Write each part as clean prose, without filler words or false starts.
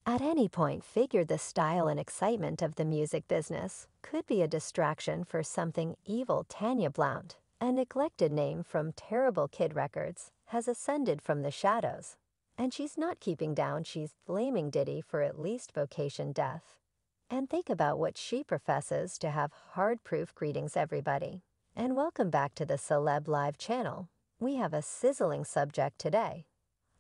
At any point figured the style and excitement of the music business could be a distraction for something evil. Tanya Blount, a neglected name from Terrible Kid Records, has ascended from the shadows. And she's not keeping down, she's blaming Diddy for at least vocation death. And think about what she professes to have hard proof. Greetings everybody, and welcome back to the Celeb Live channel. We have a sizzling subject today.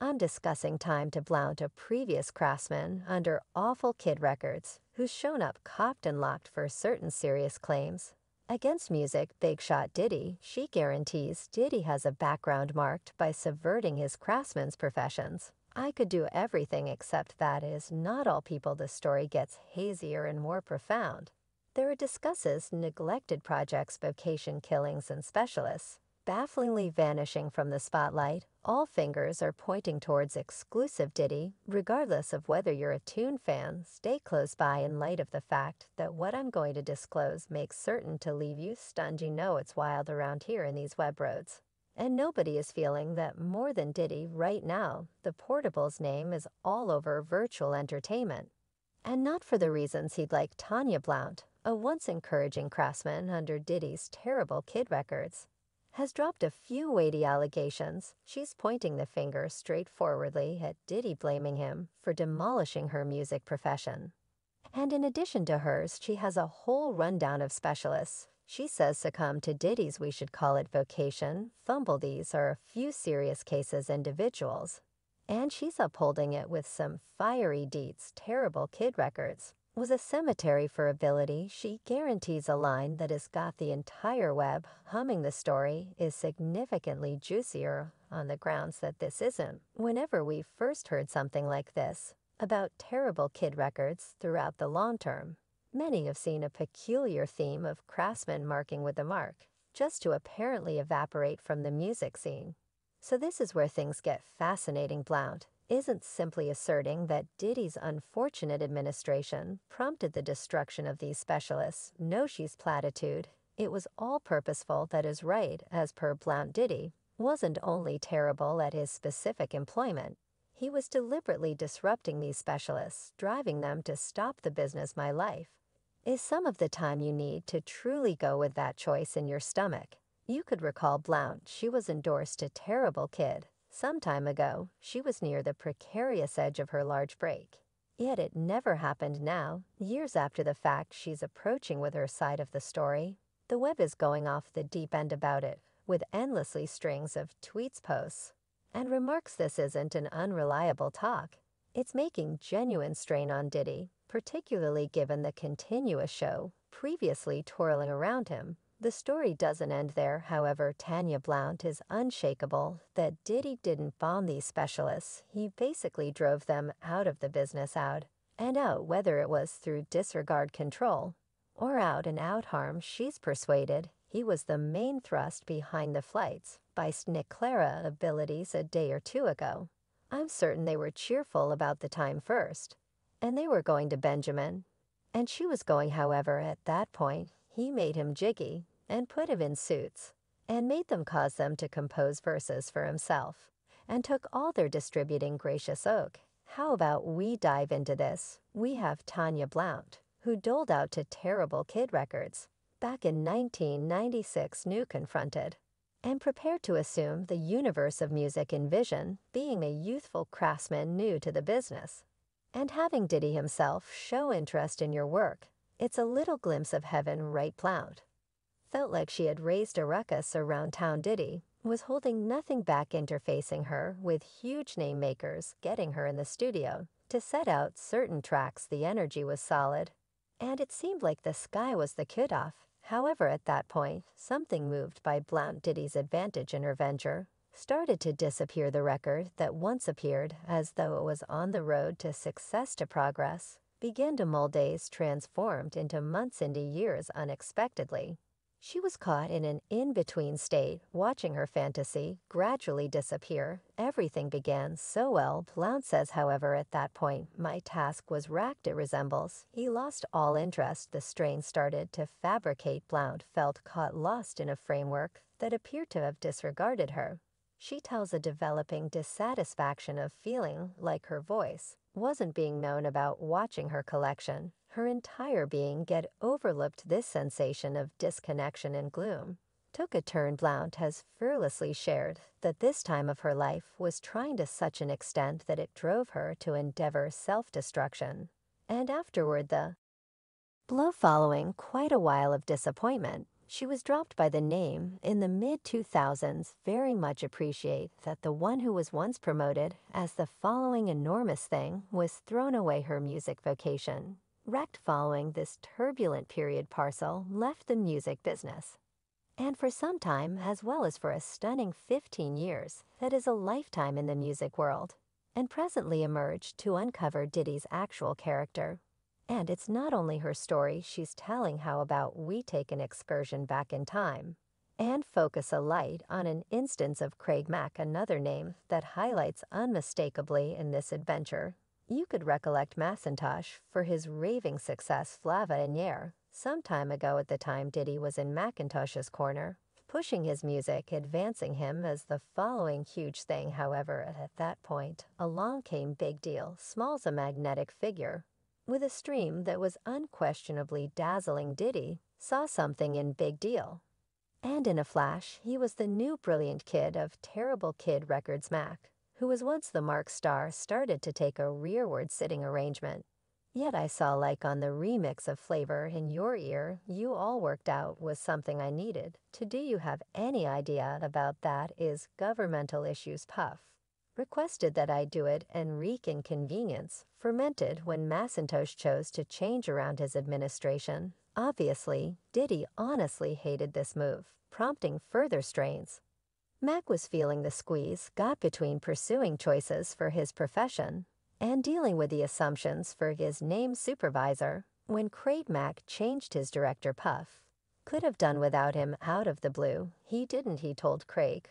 I'm discussing Tanya Blount, a previous craftsman under Awful Kid Records, who's shown up copped and locked for certain serious claims. Against music big shot Diddy, she guarantees Diddy has a background marked by subverting his craftsman's professions. I could do everything except that is not all people. The story gets hazier and more profound. There are discusses neglected projects, vocation killings, and specialists bafflingly vanishing from the spotlight. All fingers are pointing towards exclusive Diddy. Regardless of whether you're a Tune fan, stay close by in light of the fact that what I'm going to disclose makes certain to leave you stunned. You know it's wild around here in these web roads. And nobody is feeling that more than Diddy right now. The Portable's name is all over virtual entertainment. And not for the reasons he'd like. Tanya Blount, a once encouraging craftsman under Diddy's Terrible Kid Records, has dropped a few weighty allegations. She's pointing the finger straightforwardly at Diddy, blaming him for demolishing her music profession. And in addition to hers, she has a whole rundown of specialists she says succumb to Diddy's, we should call it, vocation fumble. These are a few serious cases, individuals. And she's upholding it with some fiery deeds. Terrible Kid Records was a cemetery for ability. She guarantees a line that has got the entire web humming. The story is significantly juicier on the grounds that this isn't. Whenever we first heard something like this about Terrible Kid Records throughout the long term, many have seen a peculiar theme of craftsmen marking with the mark, just to apparently evaporate from the music scene. So this is where things get fascinating. Blount isn't simply asserting that Diddy's unfortunate administration prompted the destruction of these specialists. No, she's platitude. It was all purposeful. That is right. As per Blount, Diddy wasn't only terrible at his specific employment, he was deliberately disrupting these specialists, driving them to stop the business. My life is some of the time you need to truly go with that choice in your stomach. You could recall Blount. She was endorsed to Terrible Kid some time ago. She was near the precarious edge of her large break. Yet it never happened. Now, years after the fact, she's approaching with her side of the story. The web is going off the deep end about it, with endlessly strings of tweets, posts, and remarks. This isn't an unreliable talk. It's making genuine strain on Diddy, particularly given the continuous show previously twirling around him. The story doesn't end there, however. Tanya Blount is unshakable that Diddy didn't bomb these specialists. He basically drove them out of the business, out and out, whether it was through disregard, control, or out and out harm. She's persuaded he was the main thrust behind the flights by Nick Clara abilities a day or two ago. I'm certain they were cheerful about the time first, and they were going to Benjamin, and she was going. However, at that point, he made him jiggy and put him in suits and made them cause them to compose verses for himself and took all their distributing. Gracious oak. How about we dive into this? We have Tanya Blount, who doled out to Terrible Kid Records back in 1996, new, confronted, and prepared to assume the universe of music in vision, being a youthful craftsman new to the business, and having Diddy himself show interest in your work. It's a little glimpse of heaven, right? Blount felt like she had raised a ruckus around town. Diddy was holding nothing back, interfacing her with huge name makers, getting her in the studio to set out certain tracks. The energy was solid, and it seemed like the sky was the cutoff. However, at that point, something moved by Blount. Diddy's advantage in her venture started to disappear. The record that once appeared as though it was on the road to success, to progress, began to mold. Days transformed into months, into years unexpectedly. She was caught in an in-between state, watching her fantasy gradually disappear. Everything began so well, Blount says. However, at that point, my task was racked. It resembles he lost all interest. The strain started to fabricate. Blount felt caught, lost in a framework that appeared to have disregarded her. She tells a developing dissatisfaction of feeling like her voice wasn't being known about watching her collection. Her entire being get overlooked. This sensation of disconnection and gloom took a turn. Blount has fearlessly shared that this time of her life was trying to such an extent that it drove her to endeavor self-destruction. And afterward the blow following quite a while of disappointment, she was dropped by the name in the mid-2000s. Very much appreciate that the one who was once promoted as the following enormous thing was thrown away. Her music vocation wrecked following this turbulent period. Parcel left the music business, and for some time, as well as for a stunning 15 years, that is a lifetime in the music world, and presently emerged to uncover Diddy's actual character. And it's not only her story she's telling. How about we take an excursion back in time and focus a light on an instance of Craig Mack, another name that highlights unmistakably in this adventure. You could recollect Macintosh for his raving success Flava in Yer some time ago. At the time, Diddy was in Macintosh's corner, pushing his music, advancing him as the following huge thing. However, at that point, along came Big Deal, Small's a magnetic figure with a stream that was unquestionably dazzling. Diddy saw something in Big Deal, and in a flash, he was the new brilliant kid of Terrible Kid Records. Mac, who was once the Mark star, started to take a rearward sitting arrangement. Yet I saw, like on the remix of Flavor in Your Ear, You All Worked Out was something I needed to do. You have any idea about that? Is governmental issues. Puff requested that I do it. Enrique Inconvenience fermented when Macintosh chose to change around his administration. Obviously, Diddy honestly hated this move, prompting further strains. Mac was feeling the squeeze got between pursuing choices for his profession and dealing with the assumptions for his named supervisor. When Craig Mack changed his director, Puff could have done without him out of the blue. He didn't, he told Craig.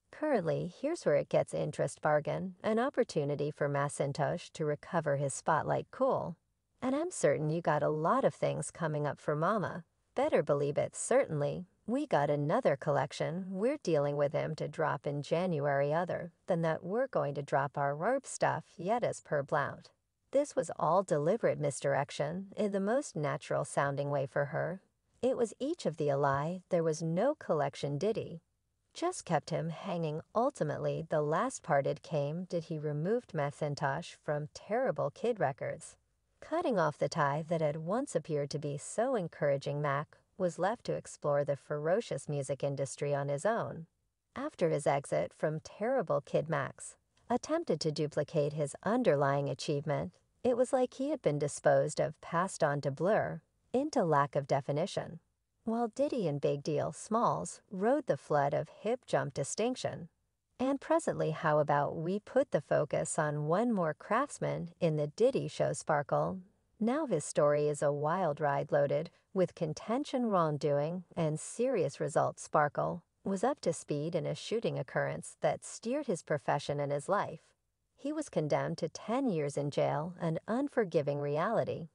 Currently, here's where it gets interest. Bargain, an opportunity for Macintosh to recover his spotlight. Cool. And I'm certain you got a lot of things coming up for Mama. Better believe it. Certainly. We got another collection we're dealing with him to drop in January. Other than that, we're going to drop our RORB stuff yet. As per Blount, this was all deliberate misdirection in the most natural sounding way for her. It was each of the ally. There was no collection. Diddy just kept him hanging. Ultimately, the last part it came. Did he removed Macintosh from Terrible Kid Records, cutting off the tie that had once appeared to be so encouraging. Mac was left to explore the ferocious music industry on his own. After his exit from Terrible Kid, Max attempted to duplicate his underlying achievement. It was like he had been disposed of, passed on to blur into lack of definition, while Diddy and Big Deal Smalls rode the flood of hip jump distinction. And presently, how about we put the focus on one more craftsman in the Diddy show, Sparkle. Now his story is a wild ride loaded with contention, wrongdoing, and serious results. Sparkle was up to speed in a shooting occurrence that steered his profession and his life. He was condemned to 10 years in jail, an unforgiving reality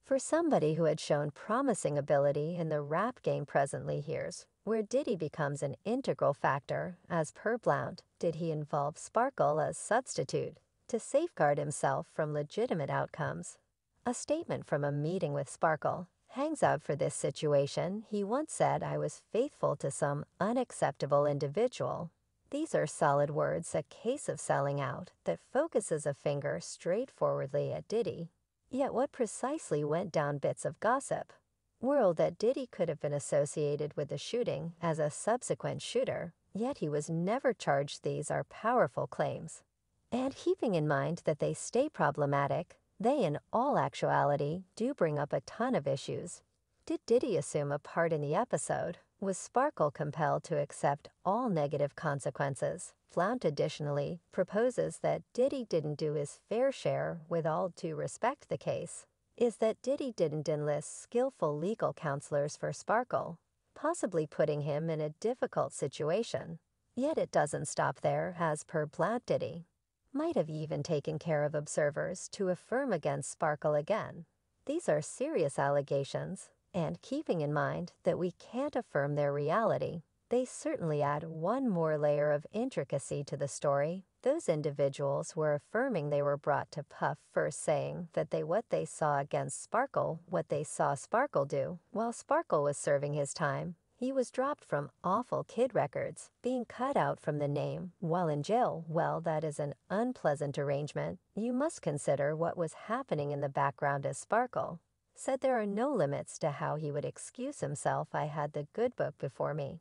for somebody who had shown promising ability in the rap game. Presently, here's where Diddy becomes an integral factor. As per Blount, did he involve Sparkle as substitute to safeguard himself from legitimate outcomes? A statement from a meeting with Sparkle hangs out for this situation. He once said, "I was faithful to some unacceptable individual." These are solid words, a case of selling out that focuses a finger straightforwardly at Diddy. Yet what precisely went down? Bits of gossip whirled that Diddy could have been associated with the shooting as a subsequent shooter, yet he was never charged. These are powerful claims, and keeping in mind that they stay problematic, they in all actuality do bring up a ton of issues. Did Diddy assume a part in the episode? Was Sparkle compelled to accept all negative consequences? Blount additionally proposes that Diddy didn't do his fair share. With all due respect, the case is that Diddy didn't enlist skillful legal counselors for Sparkle, possibly putting him in a difficult situation. Yet it doesn't stop there. As per Blount, Diddy might have even taken care of observers to affirm against Sparkle again. These are serious allegations, and keeping in mind that we can't affirm their reality, They certainly add one more layer of intricacy to the story. Those individuals were affirming they were brought to Puff first saying that what they saw against Sparkle, what they saw Sparkle do. While Sparkle was serving his time, he was dropped from Awful Kid Records, being cut out from the name. While in jail, well, that is an unpleasant arrangement. You must consider what was happening in the background as Sparkle said there are no limits to how he would excuse himself. I had the good book before me,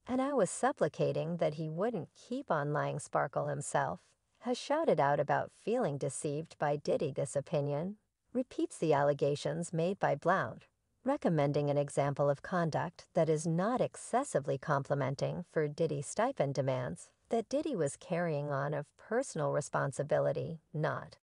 and I was supplicating that he wouldn't keep on lying. Sparkle himself has shouted out about feeling deceived by Diddy. This opinion repeats the allegations made by Blount, recommending an example of conduct that is not excessively complimenting for Diddy's stipend demands, that Diddy was carrying on of personal responsibility, not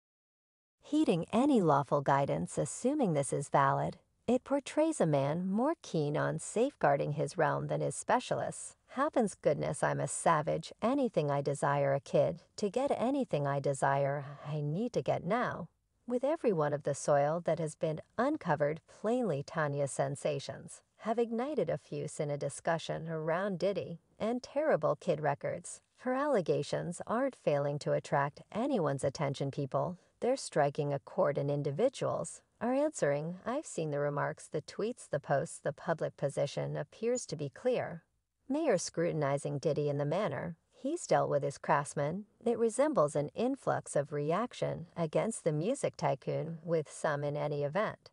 heeding any lawful guidance. Assuming this is valid, it portrays a man more keen on safeguarding his realm than his specialists. Heaven's goodness, I'm a savage. Anything I desire, a kid. To get anything I desire, I need to get now. With every one of the soil that has been uncovered, plainly Tanya's sensations have ignited a fuse in a discussion around Diddy and Terrible Kid Records. Her allegations aren't failing to attract anyone's attention. People, they're striking a chord, and individuals are answering. I've seen the remarks, the tweets, the posts. The public position appears to be clear. Mayor scrutinizing Diddy in the manner he's dealt with his craftsmen. It resembles an influx of reaction against the music tycoon, with some in any event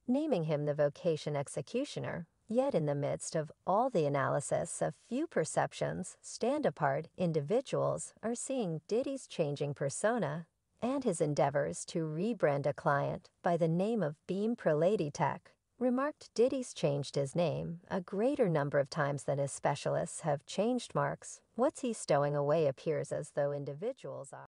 naming him the vocation executioner. Yet in the midst of all the analysis, a few perceptions stand apart. Individuals are seeing Diddy's changing persona and his endeavors to rebrand a client by the name of Beam Pro Lady Tech. Remarked Diddy's changed his name a greater number of times than his specialists have changed marks. What's he stowing away? Appears as though individuals are